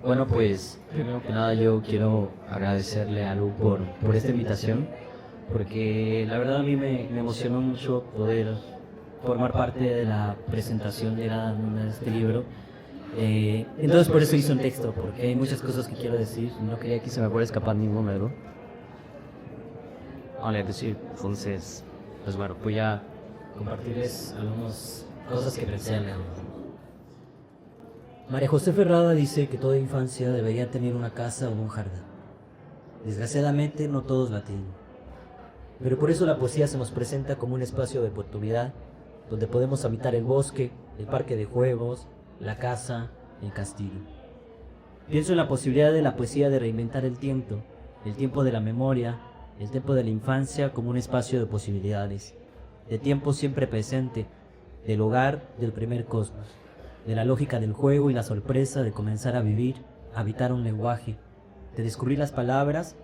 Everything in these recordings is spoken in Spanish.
Bueno, pues primero que nada yo quiero agradecerle a Lu por esta invitación, porque la verdad a mí me emocionó mucho poder formar parte de la presentación de este libro. Entonces por eso hice un texto, porque hay muchas cosas que quiero decir, no quería que se me fuera a escapar ningún algo. Vale, decir, entonces, pues bueno, voy a compartirles algunas cosas que pensé al leerlo. María José Ferrada dice que toda infancia debería tener una casa o un jardín. Desgraciadamente no todos la tienen. Pero por eso la poesía se nos presenta como un espacio de oportunidad donde podemos habitar el bosque, el parque de juegos, la casa, el castillo. Pienso en la posibilidad de la poesía de reinventar el tiempo de la memoria, el tiempo de la infancia como un espacio de posibilidades, de tiempo siempre presente, del hogar del primer cosmos, de la lógica del juego y la sorpresa de comenzar a vivir, a habitar un lenguaje, de descubrir las palabras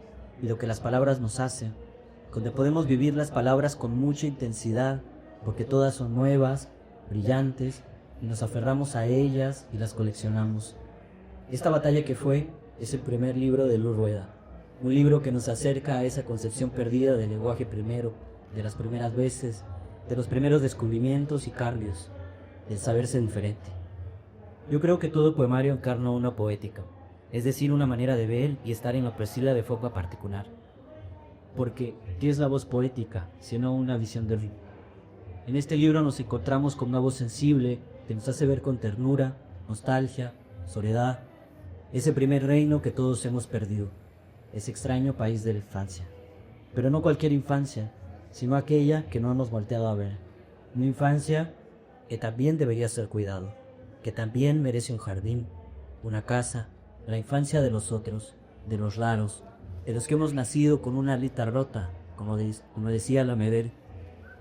y lo que las palabras nos hacen, donde podemos vivir las palabras con mucha intensidad, porque todas son nuevas, brillantes, y nos aferramos a ellas y las coleccionamos. Esta batalla que fue es el primer libro de Luz Rueda, un libro que nos acerca a esa concepción perdida del lenguaje primero, de las primeras veces, de los primeros descubrimientos y cambios, del saberse diferente. Yo creo que todo poemario encarna una poética, es decir, una manera de ver y estar en la poesía de forma particular. Porque, ¿qué es la voz poética, sino una visión del ritmo? En este libro nos encontramos con una voz sensible que nos hace ver con ternura, nostalgia, soledad, ese primer reino que todos hemos perdido, ese extraño país de la infancia. Pero no cualquier infancia, sino aquella que no hemos volteado a ver. Una infancia que también debería ser cuidado, que también merece un jardín, una casa, la infancia de los otros, de los raros, de los que hemos nacido con una alita rota, como decía Lameder.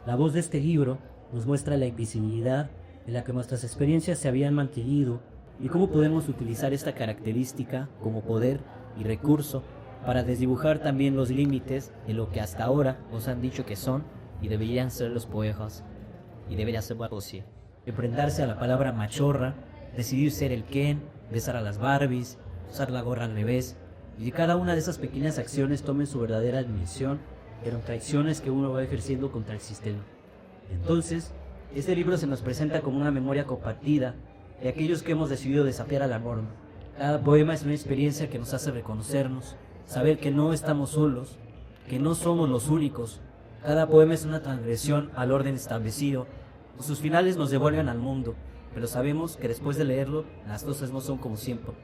La voz de este libro nos muestra la invisibilidad en la que nuestras experiencias se habían mantenido y cómo podemos utilizar esta característica como poder y recurso para desdibujar también los límites de lo que hasta ahora nos han dicho que son y deberían ser los poetas y debería ser la poesía. Enfrentarse a la palabra machorra, decidir ser el Ken, besar a las Barbies, usar la gorra al revés, y que cada una de esas pequeñas acciones tome su verdadera dimensión, eran traiciones que uno va ejerciendo contra el sistema. Entonces, este libro se nos presenta como una memoria compartida de aquellos que hemos decidido desafiar a la norma. Cada poema es una experiencia que nos hace reconocernos, saber que no estamos solos, que no somos los únicos. Cada poema es una transgresión al orden establecido, y sus finales nos devuelven al mundo, pero sabemos que después de leerlo, las cosas no son como siempre.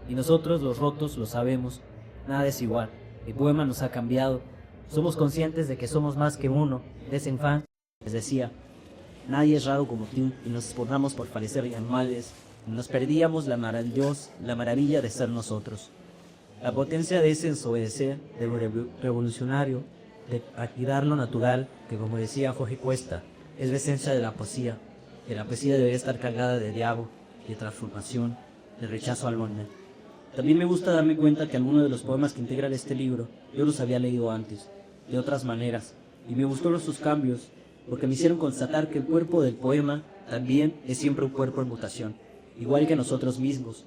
Y nosotros, los rotos, lo sabemos. Nada es igual. El poema nos ha cambiado. Somos conscientes de que somos más que uno. De ese infante les decía, nadie es raro como tú, y nos esforzamos por parecer animales, y nos perdíamos la maravilla de ser nosotros. La potencia de ese desobedecer, de lo revolucionario, de admirar lo natural, que como decía Jorge Cuesta, es la esencia de la poesía, que la poesía debería estar cargada de diálogo, de transformación, de rechazo al orden. También me gusta darme cuenta que algunos de los poemas que integran este libro yo los había leído antes, de otras maneras, y me gustaron sus cambios, porque me hicieron constatar que el cuerpo del poema también es siempre un cuerpo en mutación, igual que nosotros mismos,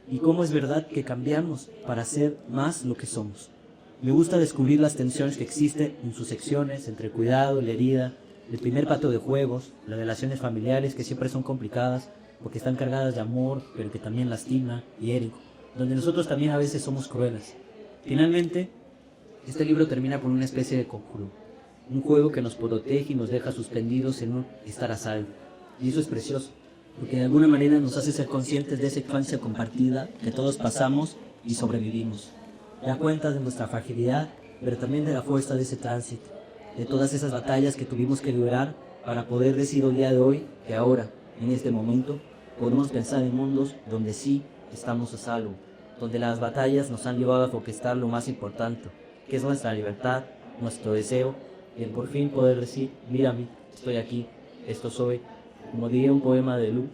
y cómo es verdad que cambiamos para ser más lo que somos. Me gusta descubrir las tensiones que existen en sus secciones entre el cuidado, la herida, el primer patio de juegos, las relaciones familiares que siempre son complicadas porque están cargadas de amor, pero que también lastima y hieren, donde nosotros también a veces somos crueles. Finalmente, este libro termina con una especie de conjuro, un juego que nos protege y nos deja suspendidos en un estar a salvo. Y eso es precioso, porque de alguna manera nos hace ser conscientes de esa infancia compartida que todos pasamos y sobrevivimos. Da cuenta de nuestra fragilidad, pero también de la fuerza de ese tránsito, de todas esas batallas que tuvimos que librar para poder decir el día de hoy que ahora, en este momento, podemos pensar en mundos donde sí estamos a salvo, donde las batallas nos han llevado a conquistar lo más importante, que es nuestra libertad, nuestro deseo, y el por fin poder decir, mírame, estoy aquí, esto soy. Como diría un poema de Lu,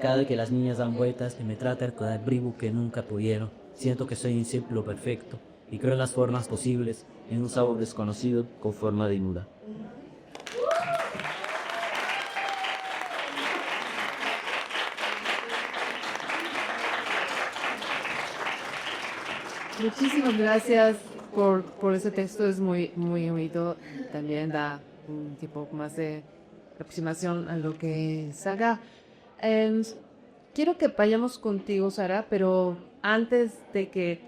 cada que las niñas dan vueltas y me tratan con el brillo que nunca pudieron, siento que soy un círculo perfecto y creo en las formas posibles, en un sabor desconocido con forma de nuda. Muchísimas gracias por ese texto, es muy, muy bonito. También da un tipo más de aproximación a lo que es Saga. Em, Quiero que vayamos contigo, Sara, pero antes de que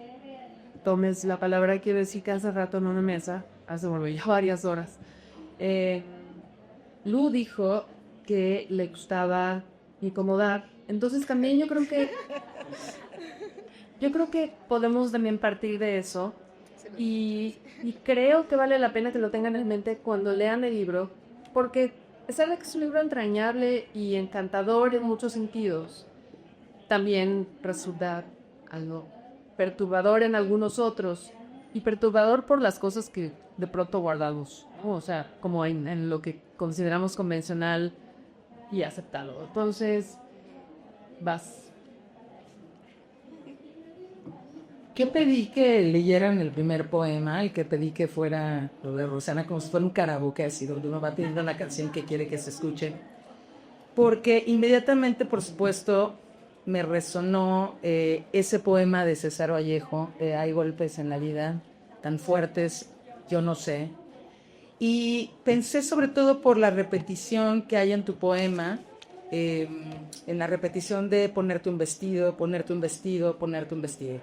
tomes la palabra, quiero decir que hace rato en una mesa, hace bueno, ya varias horas, eh, Lu dijo que le gustaba incomodar. Entonces también yo creo que podemos también partir de eso y creo que vale la pena que lo tengan en mente cuando lean el libro, porque a pesar de que es un libro entrañable y encantador en muchos sentidos, también resulta algo perturbador en algunos otros y perturbador por las cosas que de pronto guardamos, ¿no? O sea, como en lo que consideramos convencional y aceptado. Entonces, vas. Yo pedí que leyeran el primer poema, el que pedí que fuera lo de Rosana, como si fuera un karaoke, así donde uno va pidiendo una canción que quiere que se escuche. Porque inmediatamente, por supuesto, me resonó ese poema de César Vallejo, Hay golpes en la vida tan fuertes, yo no sé. Y pensé sobre todo por la repetición que hay en tu poema, eh, en la repetición de ponerte un vestido, ponerte un vestido, ponerte un vestido.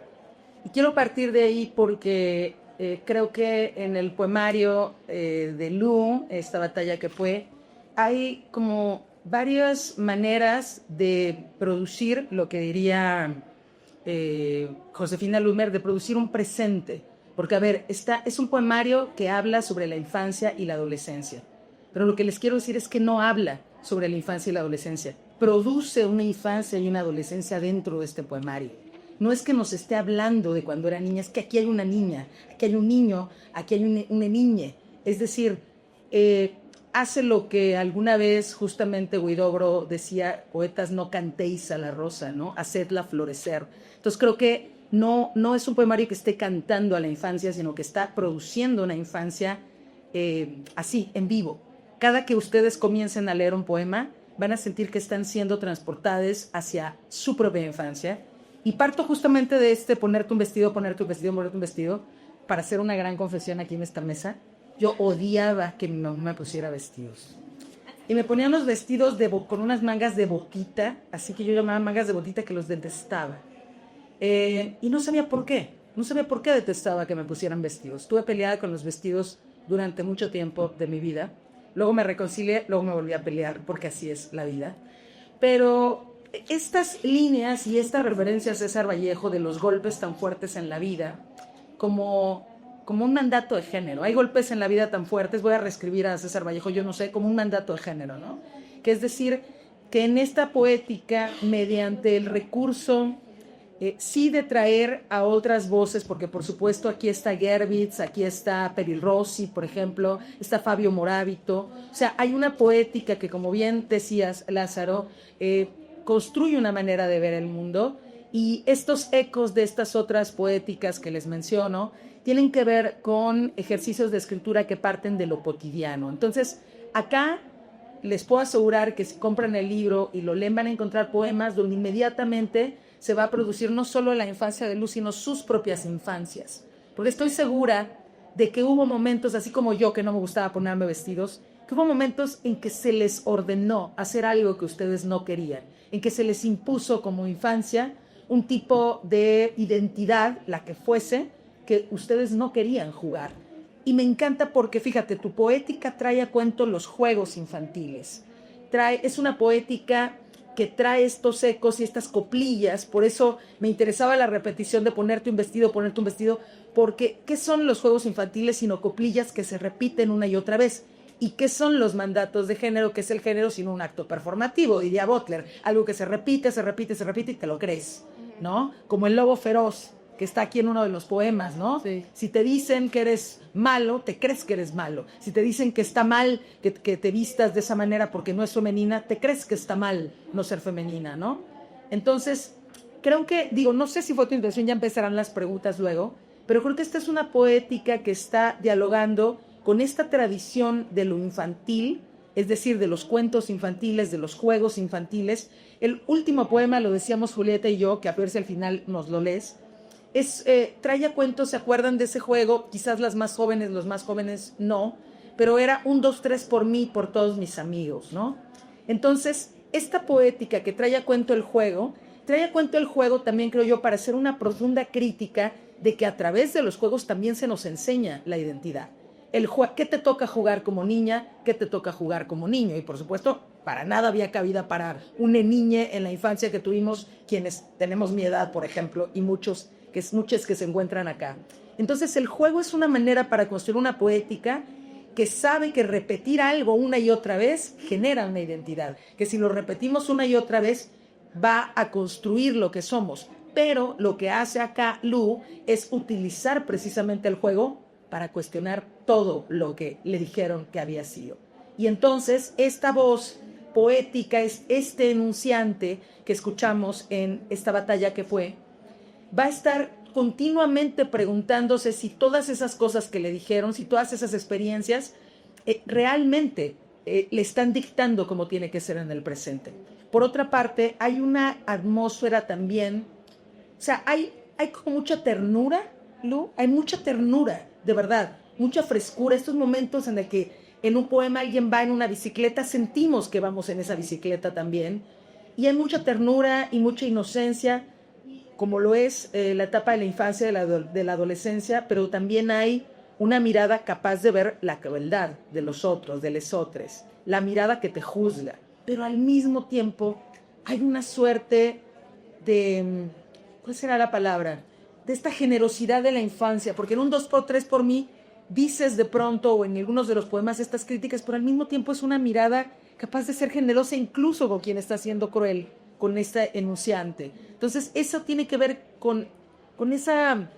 Y quiero partir de ahí porque creo que en el poemario de Lu, esta batalla que fue, hay como varias maneras de producir lo que diría Josefina Lumer, de producir un presente. Porque, a ver, es un poemario que habla sobre la infancia y la adolescencia. Pero lo que les quiero decir es que no habla sobre la infancia y la adolescencia. Produce una infancia y una adolescencia dentro de este poemario. No es que nos esté hablando de cuando era niña, es que aquí hay una niña, aquí hay un niño, aquí hay una niña. Es decir, hace lo que alguna vez justamente Huidobro decía, poetas no cantéis a la rosa, ¿no? Hacedla florecer. Entonces creo que no es un poemario que esté cantando a la infancia, sino que está produciendo una infancia así, en vivo. Cada que ustedes comiencen a leer un poema, van a sentir que están siendo transportados hacia su propia infancia. Y parto justamente de ponerte un vestido, ponerte un vestido, ponerte un vestido, para hacer una gran confesión aquí en esta mesa. Yo odiaba que mi mamá me pusiera vestidos. Y me ponían los vestidos con unas mangas de boquita, así que yo llamaba mangas de boquita, que los detestaba. Y no sabía por qué. No sabía por qué detestaba que me pusieran vestidos. Estuve peleada con los vestidos durante mucho tiempo de mi vida. Luego me reconcilié, luego me volví a pelear, porque así es la vida. Pero estas líneas y esta referencia a César Vallejo de los golpes tan fuertes en la vida, como un mandato de género. Hay golpes en la vida tan fuertes, voy a reescribir a César Vallejo, yo no sé, como un mandato de género, ¿no? Que es decir, que en esta poética, mediante el recurso, sí de traer a otras voces, porque por supuesto aquí está Gerbitz, aquí está Peril Rossi, por ejemplo, está Fabio Moravito. O sea, hay una poética que, como bien decías, Lázaro, construye una manera de ver el mundo, y estos ecos de estas otras poéticas que les menciono tienen que ver con ejercicios de escritura que parten de lo cotidiano. Entonces, acá les puedo asegurar que si compran el libro y lo leen, van a encontrar poemas donde inmediatamente se va a producir no solo la infancia de Luz, sino sus propias infancias. Porque estoy segura de que hubo momentos, así como yo, que no me gustaba ponerme vestidos, que hubo momentos en que se les ordenó hacer algo que ustedes no querían, en que se les impuso como infancia un tipo de identidad, la que fuese, que ustedes no querían jugar. Y me encanta porque, fíjate, tu poética trae a cuento los juegos infantiles. Es una poética que trae estos ecos y estas coplillas. Por eso me interesaba la repetición de ponerte un vestido, porque ¿qué son los juegos infantiles sino coplillas que se repiten una y otra vez? ¿Y qué son los mandatos de género? ¿Qué es el género sino un acto performativo? Diría Butler, algo que se repite, se repite, se repite y te lo crees, ¿no? Como el lobo feroz, que está aquí en uno de los poemas, ¿no? Sí. Si te dicen que eres malo, te crees que eres malo. Si te dicen que está mal que te vistas de esa manera porque no es femenina, te crees que está mal no ser femenina, ¿no? Entonces, creo que, no sé si fue tu intención, ya empezarán las preguntas luego, pero creo que esta es una poética que está dialogando con esta tradición de lo infantil, es decir, de los cuentos infantiles, de los juegos infantiles. El último poema, lo decíamos Julieta y yo, que a ver si al final nos lo lees, Trae a cuento, ¿se acuerdan de ese juego? Quizás las más jóvenes, los más jóvenes no, pero era 1, 2, 3 por mí, por todos mis amigos, ¿no? Entonces, esta poética que trae a cuento el juego también, creo yo, para hacer una profunda crítica de que a través de los juegos también se nos enseña la identidad. ¿Qué te toca jugar como niña? ¿Qué te toca jugar como niño? Y por supuesto, para nada había cabida para una niña en la infancia que tuvimos, quienes tenemos mi edad, por ejemplo, y muchos que se encuentran acá. Entonces, el juego es una manera para construir una poética que sabe que repetir algo una y otra vez genera una identidad, que si lo repetimos una y otra vez va a construir lo que somos. Pero lo que hace acá Lu es utilizar precisamente el juego para cuestionar todo lo que le dijeron que había sido. Y entonces esta voz poética, este enunciante que escuchamos en esta batalla que fue, va a estar continuamente preguntándose si todas esas cosas que le dijeron, si todas esas experiencias realmente le están dictando cómo tiene que ser en el presente. Por otra parte, hay una atmósfera también, o sea, hay como mucha ternura, Lu, hay mucha ternura, de verdad, mucha frescura. Estos momentos en el que en un poema alguien va en una bicicleta, sentimos que vamos en esa bicicleta también, y hay mucha ternura y mucha inocencia, como lo es la etapa de la infancia, de la adolescencia, pero también hay una mirada capaz de ver la crueldad de los otros, de lesotres, la mirada que te juzga, pero al mismo tiempo hay una suerte de, ¿cuál será la palabra? De esta generosidad de la infancia, porque en un 2 por 3 por mí dices de pronto, o en algunos de los poemas, estas críticas, pero al mismo tiempo es una mirada capaz de ser generosa incluso con quien está siendo cruel, con esta enunciante. Entonces, eso tiene que ver con esa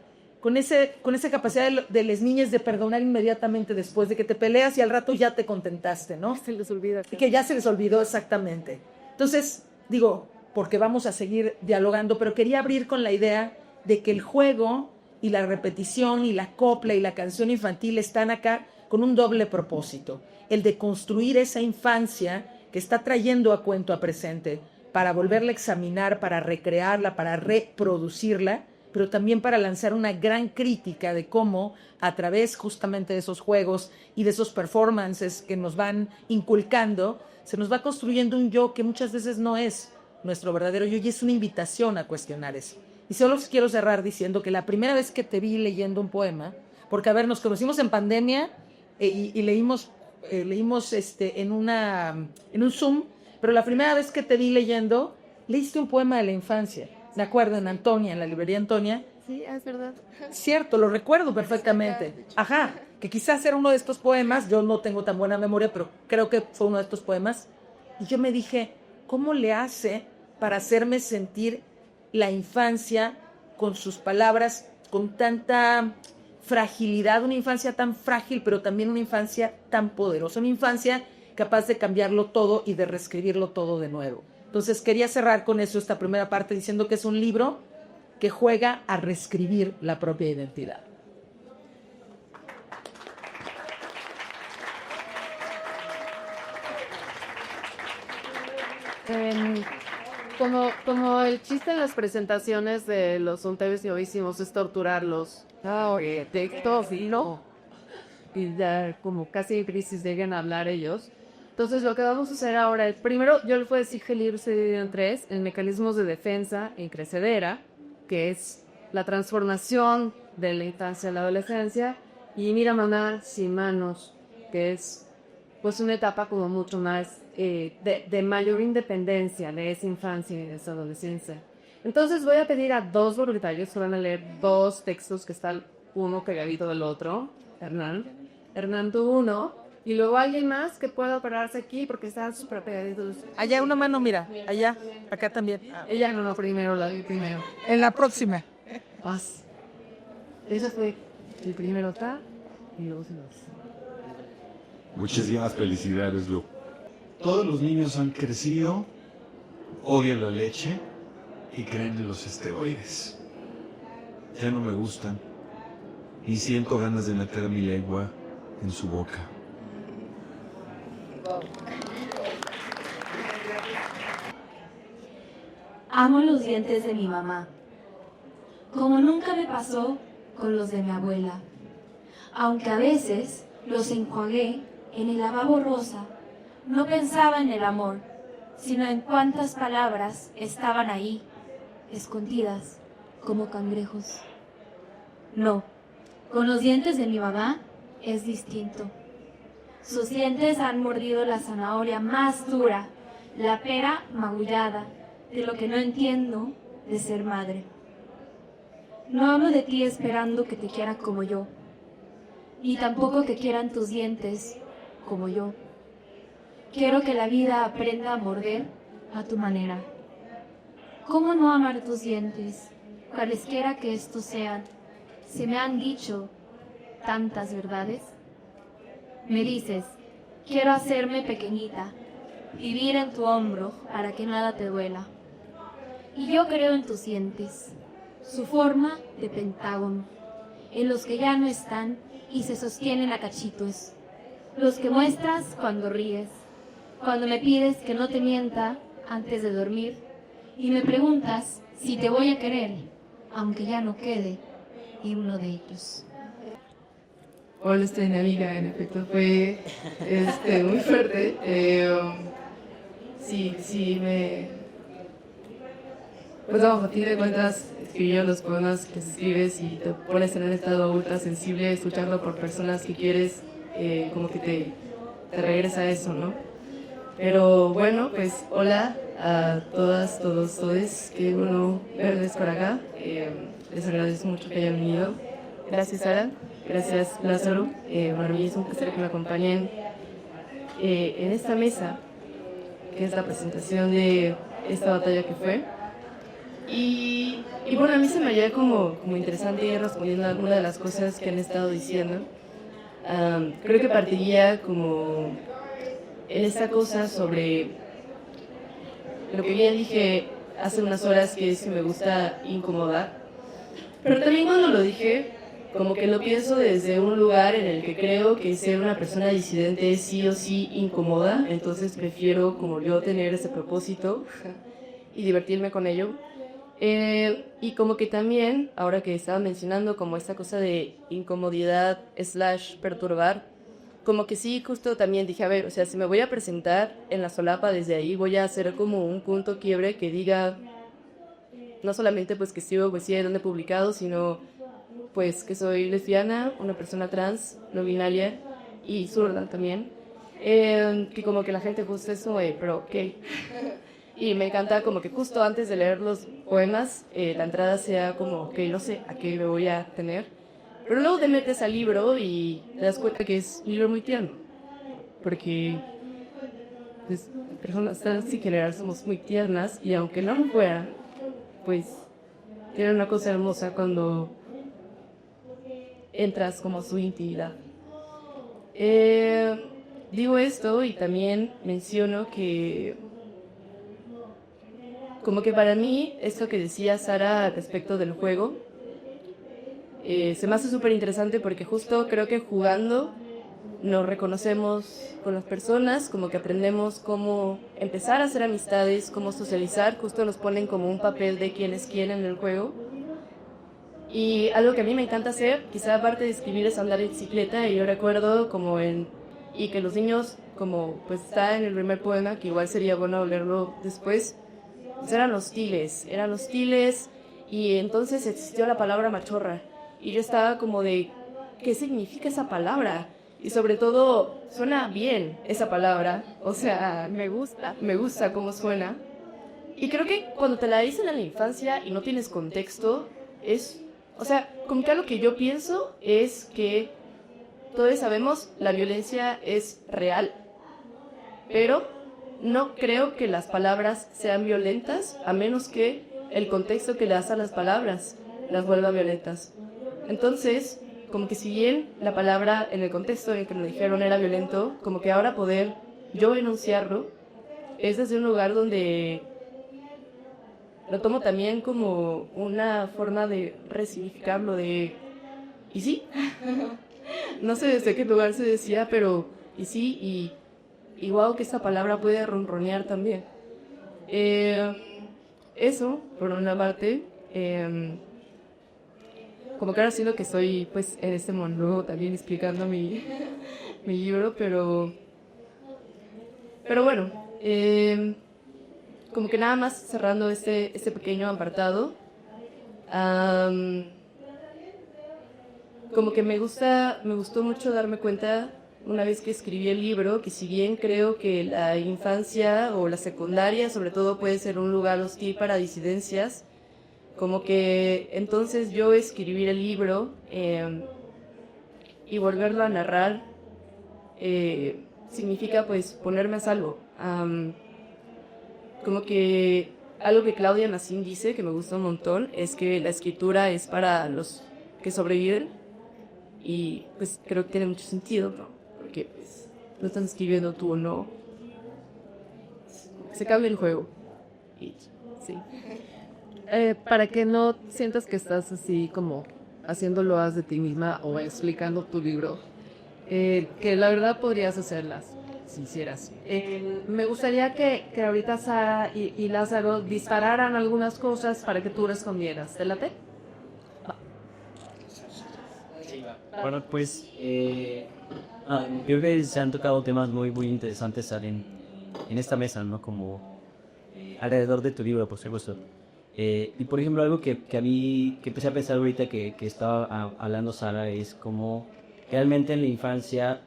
capacidad de las niñas de perdonar inmediatamente después de que te peleas y al rato ya te contentaste, ¿no? Se les olvida. Que ya se les olvidó, exactamente. Entonces, digo, porque vamos a seguir dialogando, pero quería abrir con la idea de que el juego y la repetición y la copla y la canción infantil están acá con un doble propósito, el de construir esa infancia que está trayendo a cuento a presente, para volverla a examinar, para recrearla, para reproducirla, pero también para lanzar una gran crítica de cómo a través justamente de esos juegos y de esos performances que nos van inculcando, se nos va construyendo un yo que muchas veces no es nuestro verdadero yo, y es una invitación a cuestionar eso. Y solo quiero cerrar diciendo que la primera vez que te vi leyendo un poema, porque a ver, nos conocimos en pandemia y leímos en un Zoom, pero la primera vez que te vi leyendo, leíste un poema de la infancia. ¿De acuerdo? En Antonia, en la librería Antonia. Sí, es verdad. Cierto, lo recuerdo perfectamente. Ajá, que quizás era uno de estos poemas, yo no tengo tan buena memoria, pero creo que fue uno de estos poemas. Y yo me dije, ¿cómo le hace para hacerme sentir la infancia con sus palabras, con tanta fragilidad, una infancia tan frágil, pero también una infancia tan poderosa, una infancia capaz de cambiarlo todo y de reescribirlo todo de nuevo? Entonces quería cerrar con eso esta primera parte diciendo que es un libro que juega a reescribir la propia identidad. Como el chiste en las presentaciones de los Unteves que hoy hicimos es torturarlos. Textos, ¿no? Y ya como casi en crisis llegan a hablar ellos. Entonces lo que vamos a hacer ahora es, primero yo les voy a decir que el libro se divide en 3, en mecanismos de defensa e increcedera, que es la transformación de la infancia a la adolescencia, y Mira Mamá sin manos, que es pues una etapa como mucho más de mayor independencia de esa infancia y de esa adolescencia. Entonces voy a pedir a 2 voluntarios que van a leer 2 textos que están uno pegadito del otro. Hernán tú uno, y luego alguien más que pueda pararse aquí porque están súper pegaditos. Allá una mano, mira, allá, acá también. Ella no, primero, la vi primero. En la próxima. Paz. Ese fue el primero acá y luego se los. Muchísimas felicidades, Lu. Todos los niños han crecido, odian la leche y creen en los esteroides. Ya no me gustan y siento ganas de meter mi lengua en su boca. Amo los dientes de mi mamá. como nunca me pasó con los de mi abuela. Aunque a veces los enjuagué en el lavabo rosa, no pensaba en el amor, sino en cuántas palabras estaban ahí, escondidas como cangrejos. No, con los dientes de mi mamá es distinto. Sus dientes han mordido la zanahoria más dura, la pera magullada, de lo que no entiendo de ser madre. No hablo de ti esperando que te quieran como yo, ni tampoco que quieran tus dientes como yo. Quiero que la vida aprenda a morder a tu manera. ¿Cómo no amar tus dientes, cualesquiera que estos sean? Se me han dicho tantas verdades. Me dices, quiero hacerme pequeñita, vivir en tu hombro para que nada te duela. Y yo creo en tus dientes, su forma de pentágono, en los que ya no están y se sostienen a cachitos, los que muestras cuando ríes, cuando me pides que no te mienta antes de dormir y me preguntas si te voy a querer, aunque ya no quede y uno de ellos. Hola, esta dinámica en efecto fue muy fuerte. Pues vamos, a fin de cuentas, escribiendo los poemas que escribes y te pones en un estado ultra sensible, escucharlo por personas que quieres, como que te regresa a eso, ¿no? Pero bueno, pues hola a todas, todos, todes, qué bueno verles por acá. Les agradezco mucho que hayan venido. Gracias, Sara. Gracias, Lázaro. Para mí es un placer que me acompañen en esta mesa, que es la presentación de esta batalla que fue. Y bueno, a mí se me halla como interesante ir respondiendo a algunas de las cosas que han estado diciendo. Creo que partiría como en esta cosa sobre lo que bien dije hace unas horas, que es que me gusta incomodar. Pero también cuando lo dije, como que lo pienso desde un lugar en el que creo que ser una persona disidente sí o sí incomoda, entonces prefiero como yo tener ese propósito y divertirme con ello. Y como que también, ahora que estaba mencionando como esta cosa de incomodidad / perturbar, como que sí, justo también dije, a ver, o sea, si me voy a presentar en la solapa desde ahí, voy a hacer como un punto quiebre que diga, no solamente pues que escribo poesía y donde he publicado, sino pues que soy lesbiana, una persona trans, no binaria y zurda también, que como que la gente justo eso, pero ok. Y me encanta como que justo antes de leer los poemas, la entrada sea como, ok, no sé a qué me voy a tener. Pero luego te metes al libro y te das cuenta que es un libro muy tierno. Porque pues, personas trans en general somos muy tiernas y aunque no lo fuera, pues tiene una cosa hermosa cuando entras como a su intimidad. Digo esto y también menciono que como que para mí esto que decía Sara respecto del juego se me hace súper interesante porque justo creo que jugando nos reconocemos con las personas, como que aprendemos cómo empezar a hacer amistades, cómo socializar, justo nos ponen como un papel de quién es quién en el juego. Y algo que a mí me encanta hacer, quizá aparte de escribir, es andar en bicicleta, y yo recuerdo como y que los niños, como pues está en el primer poema, que igual sería bueno leerlo después, pues eran hostiles, y entonces existió la palabra machorra, y yo estaba como de, ¿qué significa esa palabra? Y sobre todo, suena bien esa palabra, o sea, me gusta cómo suena. Y creo que cuando te la dicen en la infancia y no tienes contexto, o sea, como que algo que yo pienso es que todos sabemos la violencia es real, pero no creo que las palabras sean violentas a menos que el contexto que le das a las palabras las vuelva violentas. Entonces, como que si bien la palabra en el contexto en el que me dijeron era violento, como que ahora poder yo enunciarlo es desde un lugar donde lo tomo también como una forma de resignificarlo, y sí, no sé desde qué lugar se decía, pero y sí, y wow, que esa palabra puede ronronear también. Eso, por una parte, como que ahora siento que estoy pues en este monólogo también explicando mi, mi libro, pero bueno, como que nada más cerrando este pequeño apartado, como que me gustó mucho darme cuenta una vez que escribí el libro que si bien creo que la infancia o la secundaria sobre todo puede ser un lugar hostil para disidencias, como que entonces yo escribir el libro y volverlo a narrar significa pues ponerme a salvo. Como que algo que Claudia Nassim dice que me gusta un montón es que la escritura es para los que sobreviven y pues creo que tiene mucho sentido, ¿no? Porque pues no están escribiendo tú o no, se cambia el juego y sí. Para que no sientas que estás así como haciéndolo haz de ti misma o explicando tu libro, que la verdad podrías hacerlas si hicieras. Me gustaría que ahorita Sara y Lázaro dispararan algunas cosas para que tú respondieras. ¿Te late? Bueno, pues creo que se han tocado temas muy, muy interesantes en esta mesa, ¿no? Como alrededor de tu libro, por supuesto. Y por ejemplo, algo que a mí, que empecé a pensar ahorita que estaba hablando Sara, es como realmente en la infancia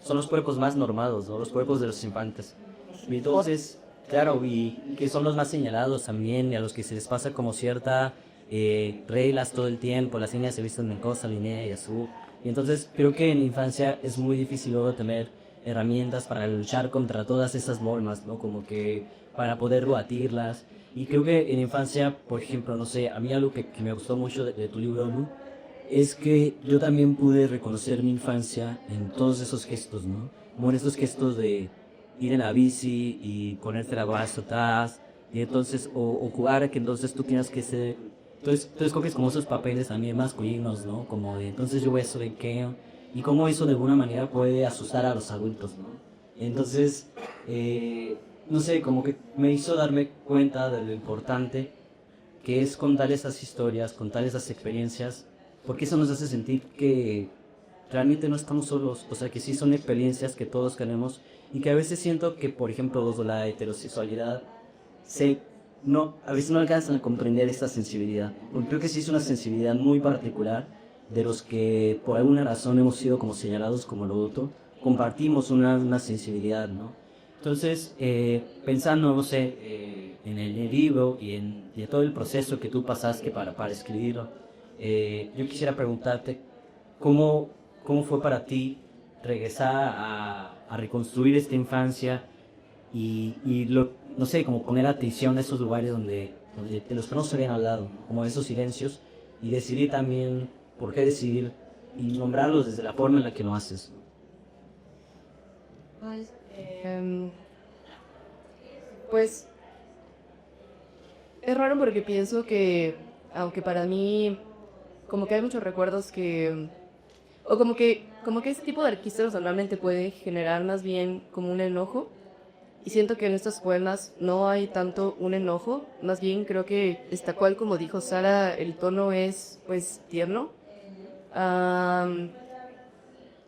son los cuerpos más normados, ¿no? Los cuerpos de los infantes. Y entonces, claro, y que son los más señalados también, y a los que se les pasa como cierta reglas todo el tiempo, las niñas se visten en cosa, línea y azul. Y entonces creo que en la infancia es muy difícil luego tener herramientas para luchar contra todas esas normas, ¿no? Como que para poder batirlas. Y creo que en la infancia, por ejemplo, no sé, a mí algo que me gustó mucho de tu libro, Lu, es que yo también pude reconocer mi infancia en todos esos gestos, ¿no? Como en esos gestos de ir en la bici y ponerte la brazo atrás, y entonces, o jugar que entonces tú tienes que ser, entonces tú escoges como esos papeles también masculinos, ¿no? Como de, entonces yo voy a ser de qué, y cómo eso de alguna manera puede asustar a los adultos, ¿no? Entonces, no sé, como que me hizo darme cuenta de lo importante que es contar esas historias, contar esas experiencias, porque eso nos hace sentir que realmente no estamos solos, o sea, que sí son experiencias que todos tenemos y que a veces siento que, por ejemplo, la heterosexualidad a veces no alcanzan a comprender esta sensibilidad, porque creo que sí es una sensibilidad muy particular de los que por alguna razón hemos sido como señalados como lo otro, compartimos una sensibilidad, ¿no? Entonces, pensando, no sé, en el libro y en todo el proceso que tú pasaste para escribirlo, yo quisiera preguntarte cómo fue para ti regresar a reconstruir esta infancia y no sé, como poner atención a esos lugares donde de los que no se habían hablado, como esos silencios, y decidir también por qué decidir y nombrarlos desde la forma en la que lo haces. Pues es raro porque pienso que, aunque para mí, como que hay muchos recuerdos que, o como que ese tipo de registros normalmente puede generar más bien como un enojo, y siento que en estos poemas no hay tanto un enojo, más bien creo que está cual como dijo Sara, el tono es pues tierno.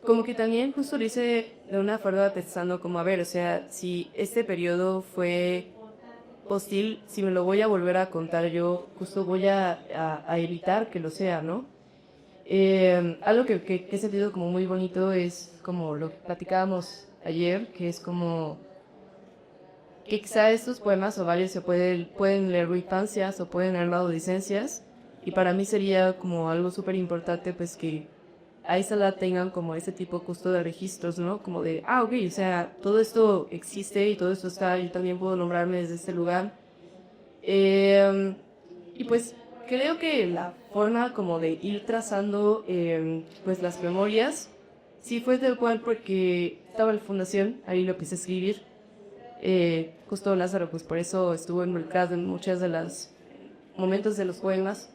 Como que también justo lo hice de una forma pensando como, a ver, o sea, si este periodo fue hostil, si me lo voy a volver a contar yo, justo voy a evitar que lo sea, ¿no? Algo que he sentido como muy bonito es como lo que platicábamos ayer, que es como que quizá estos poemas o varios pueden leer infancias o pueden leer adolescencias, y para mí sería como algo súper importante pues que a esa edad tengan como ese tipo justo de registros, ¿no? Como de, ok, o sea, todo esto existe y todo esto está, yo también puedo nombrarme desde este lugar. Y pues creo que la forma como de ir trazando pues las memorias, sí fue tal cual porque estaba en la fundación, ahí lo empecé a escribir. Justo Lázaro, pues por eso estuvo involucrado en muchos de los momentos de los poemas.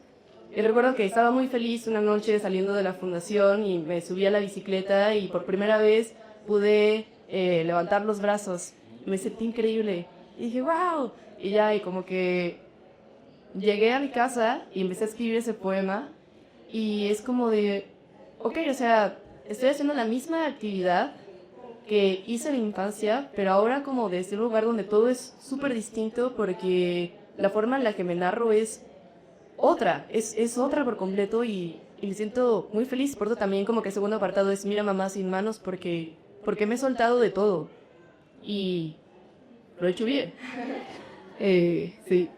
Y recuerdo que estaba muy feliz una noche saliendo de la fundación y me subí a la bicicleta y por primera vez pude levantar los brazos. Me sentí increíble. Y dije, wow. Y ya, y como que llegué a mi casa y empecé a escribir ese poema. y es como de, ok, o sea, estoy haciendo la misma actividad que hice en la infancia, pero ahora como desde un lugar donde todo es súper distinto porque la forma en la que me narro es otra, es otra por completo y me siento muy feliz. Por eso también como que el segundo apartado es Mira mamá sin manos porque me he soltado de todo y lo he hecho bien. Sí.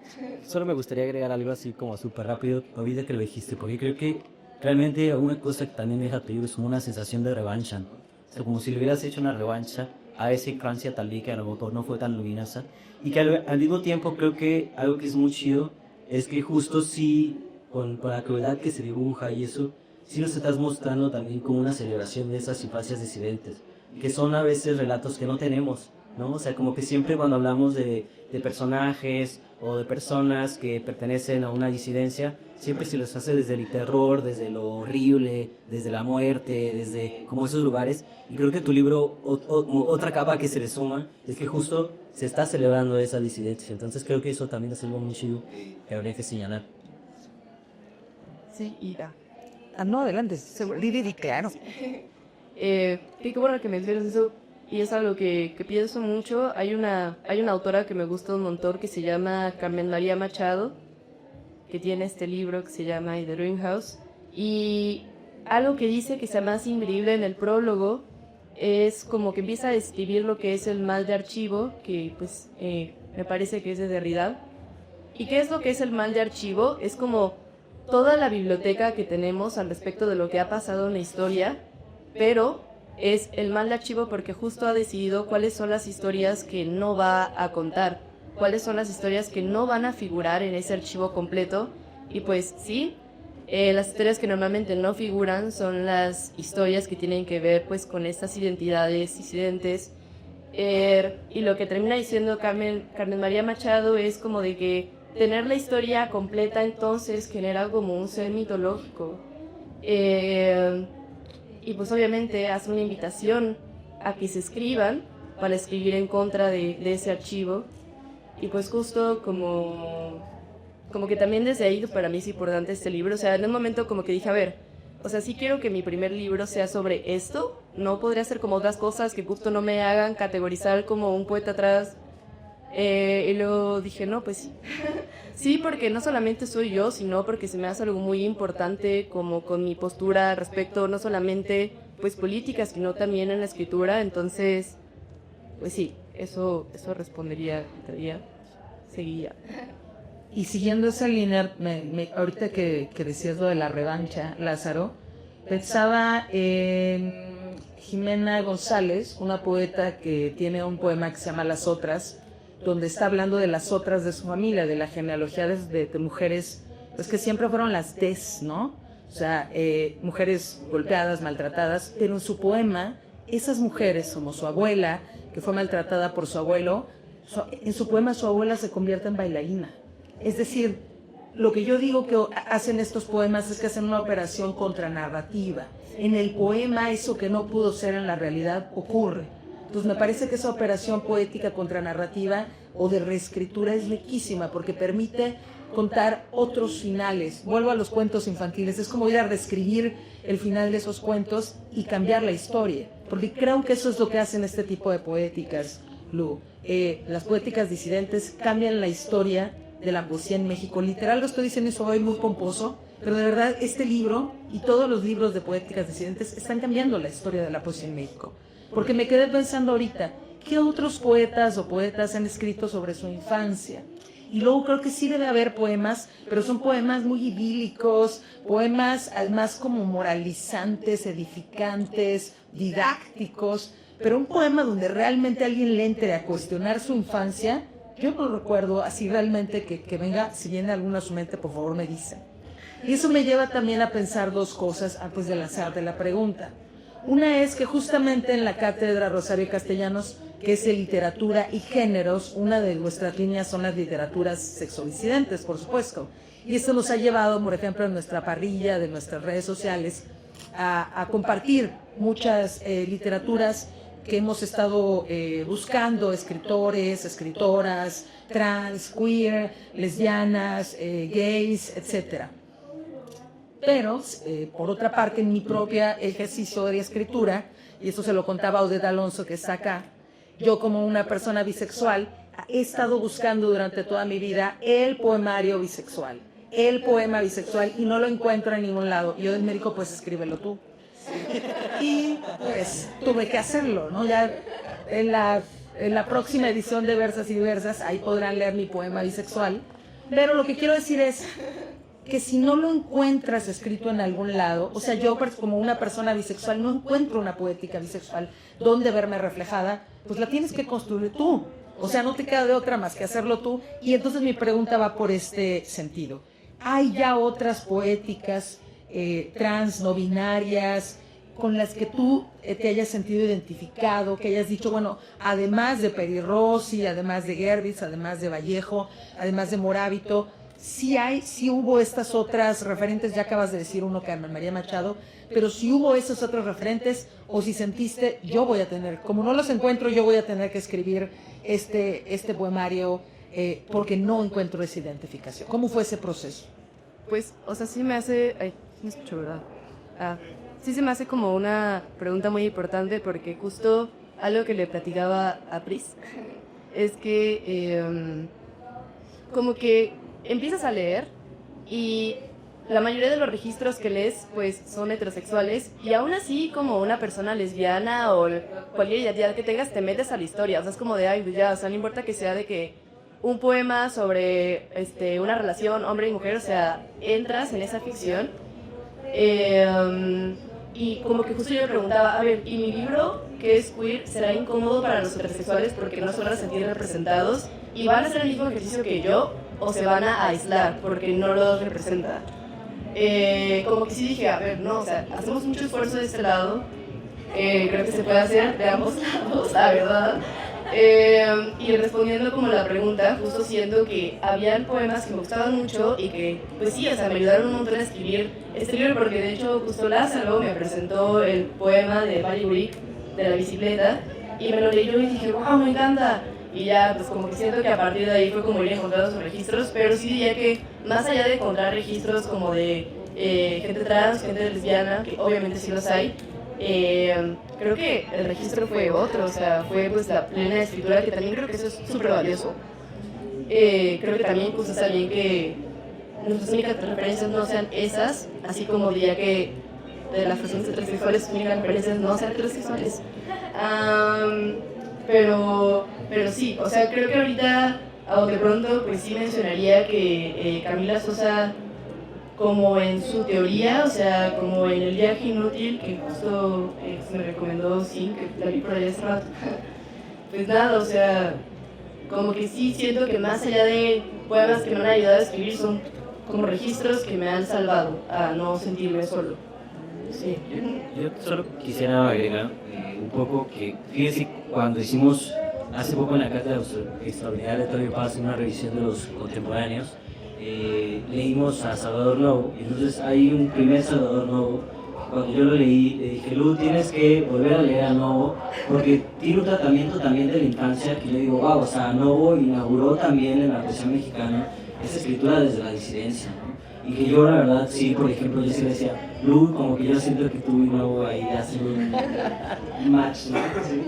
Solo me gustaría agregar algo así como súper rápido, ahorita que lo dijiste, porque creo que realmente una cosa que también me deja tu libro es como una sensación de revancha, ¿no? O sea, como si le hubieras hecho una revancha a esa infancia tal vez que a lo mejor no fue tan luminosa, y que al mismo tiempo creo que algo que es muy chido es que justo sí, con la crueldad que se dibuja y eso, sí nos estás mostrando también como una celebración de esas infancias disidentes, que son a veces relatos que no tenemos, ¿no? O sea, como que siempre cuando hablamos de personajes o de personas que pertenecen a una disidencia, siempre se los hace desde el terror, desde lo horrible, desde la muerte, desde como esos lugares. Y creo que tu libro, otra capa que se le suma, es que justo se está celebrando esa disidencia. Entonces creo que eso también es algo muy chido que habría que señalar. Sí, Ida. No, adelante, Lili, claro. Qué bueno que mencionas eso. Y es algo que pienso mucho. Hay una autora que me gusta un montón que se llama Carmen María Machado, que tiene este libro que se llama The Ruin House. Y algo que dice que sea más increíble en el prólogo es como que empieza a describir lo que es el mal de archivo, que pues me parece que es de Derrida. ¿Y qué es lo que es el mal de archivo? Es como toda la biblioteca que tenemos al respecto de lo que ha pasado en la historia, pero es el mal de archivo porque justo ha decidido cuáles son las historias que no va a contar, cuáles son las historias que no van a figurar en ese archivo completo. Y pues sí, las historias que normalmente no figuran son las historias que tienen que ver pues con estas identidades disidentes. Y lo que termina diciendo Carmen María Machado es como de que tener la historia completa entonces genera como un ser mitológico. Y pues obviamente hace una invitación a que se escriban para escribir en contra de ese archivo. Y pues justo como que también desde ahí para mí es importante este libro. O sea, en un momento como que dije, a ver, o sea, sí quiero que mi primer libro sea sobre esto. No podría ser como otras cosas que justo no me hagan categorizar como un poeta atrás. Y luego dije, no, pues sí. Sí, porque no solamente soy yo, sino porque se me hace algo muy importante como con mi postura respecto no solamente pues política, sino también en la escritura. Entonces, pues sí, eso respondería, seguía. Y siguiendo esa línea, ahorita que decías lo de la revancha, Lázaro, pensaba en Jimena González, una poeta que tiene un poema que se llama Las Otras, donde está hablando de las otras de su familia, de la genealogía de mujeres, pues que siempre fueron las des, ¿no? O sea, mujeres golpeadas, maltratadas, pero en su poema, esas mujeres, como su abuela, que fue maltratada por su abuelo, en su poema su abuela se convierte en bailarina. Es decir, lo que yo digo que hacen estos poemas es que hacen una operación contranarrativa. En el poema eso que no pudo ser en la realidad ocurre. Entonces me parece que esa operación poética contranarrativa o de reescritura es riquísima porque permite contar otros finales. Vuelvo a los cuentos infantiles, es como ir a reescribir el final de esos cuentos y cambiar la historia, porque creo que eso es lo que hacen este tipo de poéticas, Lu. Las poéticas disidentes cambian la historia de la poesía en México. Literal lo estoy diciendo eso hoy muy pomposo, pero de verdad este libro y todos los libros de poéticas disidentes están cambiando la historia de la poesía en México. Porque me quedé pensando ahorita, ¿qué otros poetas o poetas han escrito sobre su infancia? Y luego creo que sí debe haber poemas, pero son poemas muy idílicos, poemas además como moralizantes, edificantes, didácticos, pero un poema donde realmente alguien le entre a cuestionar su infancia, yo no recuerdo así realmente que venga, si viene alguna a su mente, por favor me dicen. Y eso me lleva también a pensar dos cosas antes de lanzarte la pregunta. Una es que justamente en la cátedra Rosario Castellanos, que es de literatura y géneros, una de nuestras líneas son las literaturas sexodisidentes, por supuesto. Y esto nos ha llevado, por ejemplo, en nuestra parrilla de nuestras redes sociales, a compartir muchas literaturas que hemos estado buscando, escritores, escritoras, trans, queer, lesbianas, gays, etc. Pero, por otra parte, en mi propia ejercicio de escritura, y eso se lo contaba Odette Alonso, que está acá, yo como una persona bisexual he estado buscando durante toda mi vida el poemario bisexual, el poema bisexual, y no lo encuentro en ningún lado. Y yo me dijo, pues escríbelo tú. Y pues tuve que hacerlo, ¿no? Ya en la próxima edición de Versas y Diversas, ahí podrán leer mi poema bisexual. Pero lo que quiero decir es que si no lo encuentras escrito en algún lado, o sea, yo como una persona bisexual no encuentro una poética bisexual donde verme reflejada, pues la tienes que construir tú. O sea, no te queda de otra más que hacerlo tú. Y entonces mi pregunta va por este sentido. ¿Hay ya otras poéticas trans, no binarias, con las que tú te hayas sentido identificado, que hayas dicho, bueno, además de Peri Rossi, además de Gerbitz, además de Vallejo, además de Morábito, sí hubo estas otras referentes? Ya acabas de decir uno, Carmen María Machado, pero si hubo esos otros referentes, o si sentiste, yo voy a tener, como no los encuentro, yo voy a tener que escribir este poemario porque no encuentro esa identificación. ¿Cómo fue ese proceso? Pues, o sea, sí me hace... Ay, me escucho, ¿verdad? Sí se me hace como una pregunta muy importante, porque justo algo que le platicaba a Pris es que como que empiezas a leer y la mayoría de los registros que lees pues son heterosexuales, y aún así como una persona lesbiana o cualquier identidad que tengas te metes a la historia. O sea, es como de, ay, pues ya, o sea, no importa que sea de que un poema sobre una relación hombre y mujer, o sea, entras en esa ficción. Y como que justo yo me preguntaba, a ver, ¿y mi libro, que es queer, será incómodo para los heterosexuales porque no se van a sentir representados y van a hacer el mismo ejercicio que yo, o se van a aislar porque no los representa? Como que sí dije, a ver, no, o sea, hacemos mucho esfuerzo de este lado, creo que se puede hacer de ambos lados, la verdad. Y respondiendo como la pregunta, justo siento que habían poemas que me gustaban mucho y que, pues sí, o sea, me ayudaron un montón a escribir este libro, porque de hecho justo Lázaro me presentó el poema de Barry Brick, de la bicicleta, y me lo leyó y dije, wow, me encanta. Y ya, pues como que siento que a partir de ahí fue como ir encontrando sus registros, pero sí diría que más allá de encontrar registros como de gente trans, gente lesbiana, que obviamente sí los hay, creo que el registro fue otro, o sea, fue pues la plena escritura, que también creo que eso es súper valioso. Creo que también pues está bien que nuestras únicas referencias no sean esas, así como diría que de las personas heterosexuales sus únicas referencias no sean heterosexuales. Pero sí, o sea, creo que ahorita, a bote pronto, pues sí mencionaría que Camila Sosa, como en su teoría, o sea, como en El viaje inútil, que justo se me recomendó, sí, que la vi por ahí hace rato, pues nada, o sea, como que sí siento que más allá de poemas que me han ayudado a escribir, son como registros que me han salvado a no sentirme solo. Sí. Yo solo quisiera agregar un poco que, fíjense, cuando hicimos hace poco en la Cátedra Extraordinaria de Octavio Paz una revisión de los contemporáneos, leímos a Salvador Novo, y entonces hay un primer Salvador Novo. Cuando yo lo leí, le dije, Lu, tienes que volver a leer a Novo, porque tiene un tratamiento también de la infancia que yo digo, wow, o sea, Novo inauguró también en la poesía mexicana esa escritura desde la disidencia, ¿no? Y que yo, la verdad, sí, por ejemplo, yo sí le decía, Lu, como que yo siento que tú y Novo ahí hacen un match, ¿no? Sí.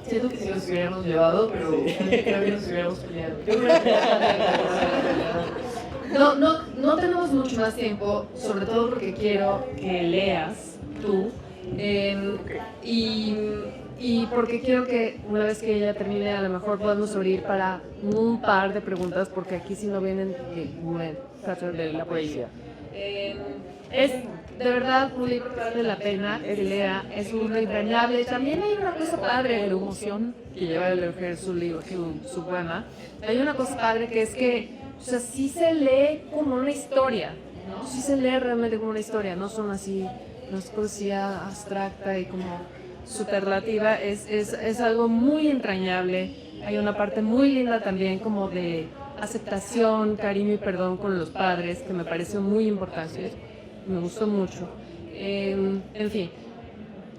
Siento que sí nos hubiéramos llevado, pero creo que nos hubiéramos peleado. No tenemos mucho más tiempo, sobre todo porque quiero que leas tú, y porque quiero que una vez que ella termine, a lo mejor podamos abrir para un par de preguntas, porque aquí sí no vienen de la poesía. Es de verdad un libro que vale la pena que lea, es un libro entrañable. También hay una cosa padre de la emoción que lleva a leer su libro, su poema. Hay una cosa padre que es que, o sea, sí se lee como una historia, ¿no? Sí se lee realmente como una historia, no son así, no es poesía abstracta y como superlativa, es algo muy entrañable. Hay una parte muy linda también como de aceptación, cariño y perdón con los padres, que me pareció muy importante, me gustó mucho. En fin,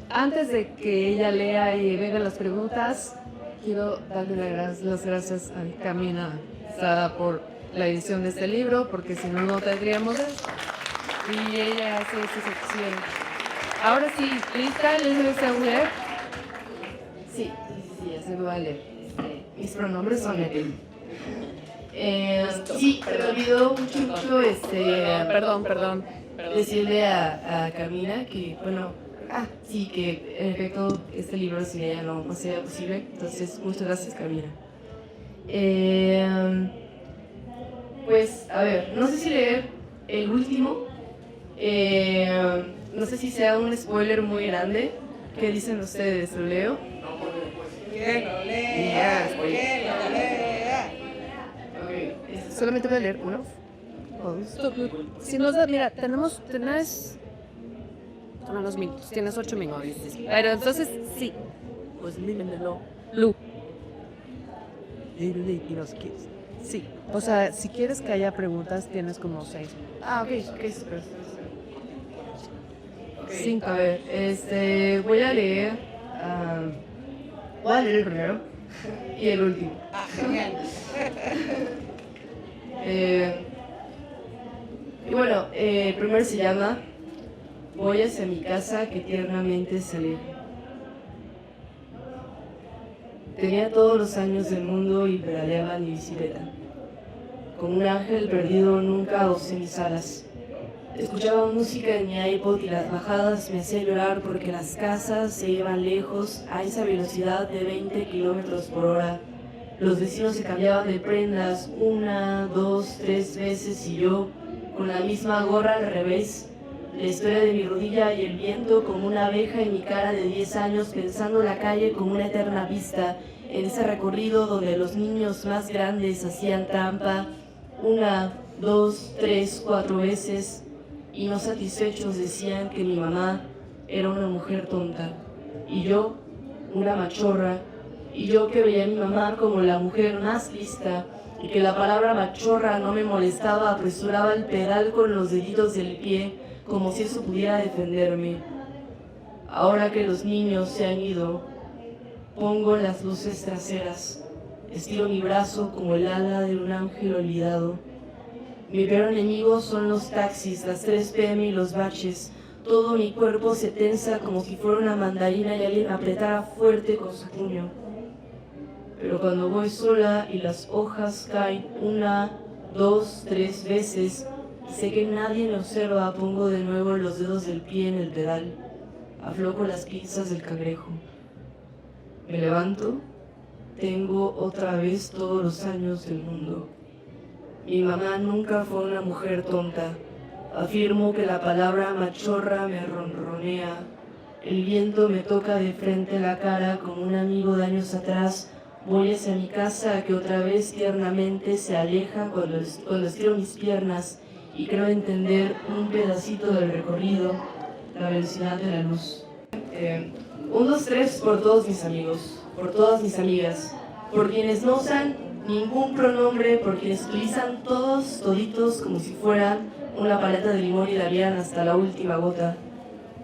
antes de que ella lea y vengan las preguntas, quiero darle las gracias a Camila Estrada por la edición de este libro, porque si no, no tendríamos esto. Y ella hace esta sección. Ahora sí, ¿lista? ¿Les voy a leer? Sí, ya se lo va a leer. Mis pronombres son él. Sí, se me olvidó mucho Perdón. decirle a Camila que, bueno, sí, que en efecto este libro sin ella no sería posible. Entonces, muchas gracias, Camila. Pues, a ver, no sé si leer el último. No sé si sea un spoiler muy grande. ¿Qué dicen ustedes? ¿Lo leo? Que lo lea, que lo lea. Ok, solamente voy a leer uno. Si nos da, mira, tenés unos minutos, tienes 8 minutos. Pero entonces, sí. Pues mírenmelo. Lu. Sí. O sea, si quieres que haya preguntas, tienes como 6. Ok, super. 5, a ver, voy a leer el primero y el último. Genial. Y bueno, el primero se llama Voy hacia mi casa que tiernamente se aleja. Tenía todos los años del mundo y pedaleaba mi bicicleta. Como un ángel perdido nunca osé mis alas. Escuchaba música en mi iPod y las bajadas me hacían llorar porque las casas se iban lejos a esa velocidad de 20 kilómetros por hora. Los vecinos se cambiaban de prendas 1, 2, 3 veces y yo, con la misma gorra al revés, la historia de mi rodilla y el viento como una abeja en mi cara de 10 años pensando la calle como una eterna pista en ese recorrido donde los niños más grandes hacían trampa 1, 2, 3, 4 veces y no satisfechos decían que mi mamá era una mujer tonta y yo una machorra y yo que veía a mi mamá como la mujer más lista y que la palabra machorra no me molestaba, apresuraba el pedal con los deditos del pie como si eso pudiera defenderme. Ahora que los niños se han ido, pongo las luces traseras, estiro mi brazo como el ala de un ángel olvidado. Mi peor enemigo son los taxis, las 3 p.m. y los baches. Todo mi cuerpo se tensa como si fuera una mandarina y alguien me apretara fuerte con su puño. Pero cuando voy sola y las hojas caen 1, 2, 3 veces y sé que nadie me observa, pongo de nuevo los dedos del pie en el pedal. Aflojo las pinzas del cangrejo. Me levanto. Tengo otra vez todos los años del mundo. Mi mamá nunca fue una mujer tonta. Afirmo que la palabra machorra me ronronea. El viento me toca de frente la cara como un amigo de años atrás. Voy hacia mi casa que otra vez tiernamente se aleja cuando estiro mis piernas y creo entender un pedacito del recorrido, la velocidad de la luz. 1, 2, 3 por todos mis amigos, por todas mis amigas, por quienes no usan ningún pronombre, por quienes utilizan todos, toditos, como si fueran una paleta de limón y la harían hasta la última gota.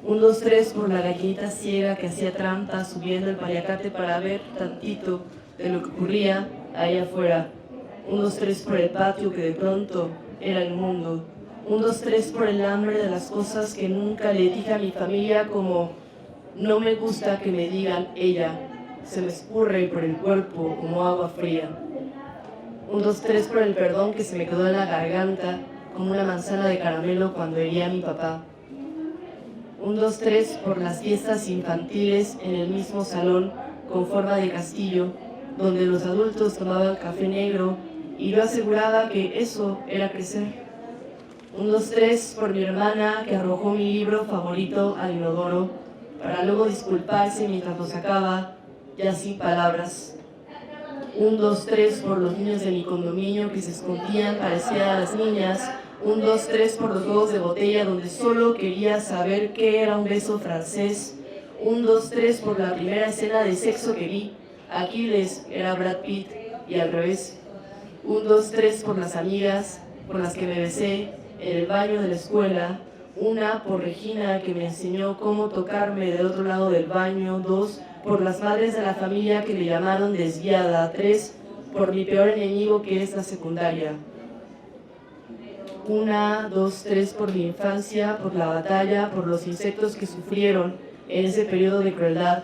1, 2, 3 por la gallinita ciega que hacía trampa subiendo el paliacate para ver tantito de lo que ocurría ahí afuera. 1, 2, 3 por el patio que de pronto era el mundo. 1, 2, 3 por el hambre de las cosas que nunca le dije a mi familia, como no me gusta que me digan ella, se me escurre por el cuerpo como agua fría. 1, 2, 3 por el perdón que se me quedó en la garganta como una manzana de caramelo cuando hería a mi papá. 1, 2, 3 por las fiestas infantiles en el mismo salón con forma de castillo, donde los adultos tomaban café negro y yo aseguraba que eso era crecer. 1, 2, 3 por mi hermana que arrojó mi libro favorito al inodoro para luego disculparse mientras lo sacaba, ya sin palabras. 1, 2, 3 por los niños de mi condominio que se escondían para espiar a las niñas. 1, 2, 3 por los juegos de botella donde solo quería saber qué era un beso francés. 1, 2, 3 por la primera escena de sexo que vi. Aquiles era Brad Pitt y al revés. 1, 2, 3 por las amigas con las que me besé en el baño de la escuela. 1 por Regina que me enseñó cómo tocarme del otro lado del baño. 2 por las madres de la familia que le llamaron desviada. 3 por mi peor enemigo que es la secundaria. 1, 2, 3 por mi infancia, por la batalla, por los insectos que sufrieron en ese periodo de crueldad.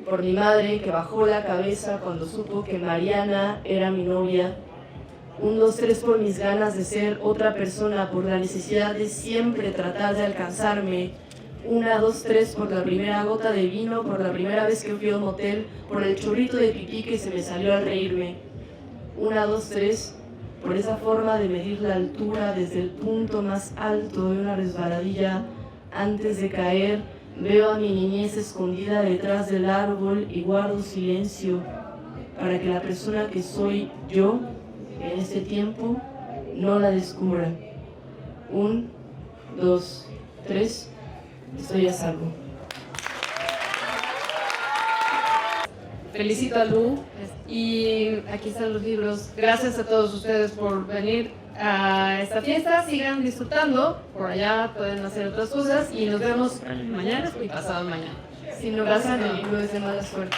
Por mi madre que bajó la cabeza cuando supo que Mariana era mi novia. 1, 2, 3 por mis ganas de ser otra persona, por la necesidad de siempre tratar de alcanzarme. 1, 2, 3 por la primera gota de vino, por la primera vez que fui a un motel, por el chorrito de pipí que se me salió al reírme. 1, 2, 3 por esa forma de medir la altura desde el punto más alto de una resbaladilla. Antes de caer, veo a mi niñez escondida detrás del árbol y guardo silencio para que la persona que soy yo en este tiempo no la descubra. 1, 2, 3, estoy a salvo. Felicito a Lu y aquí están los libros. Gracias a todos ustedes por venir a esta fiesta. Sigan disfrutando. Por allá pueden hacer otras cosas y nos vemos mañana y pasado mañana. Si no pasan el libro es de mala suerte.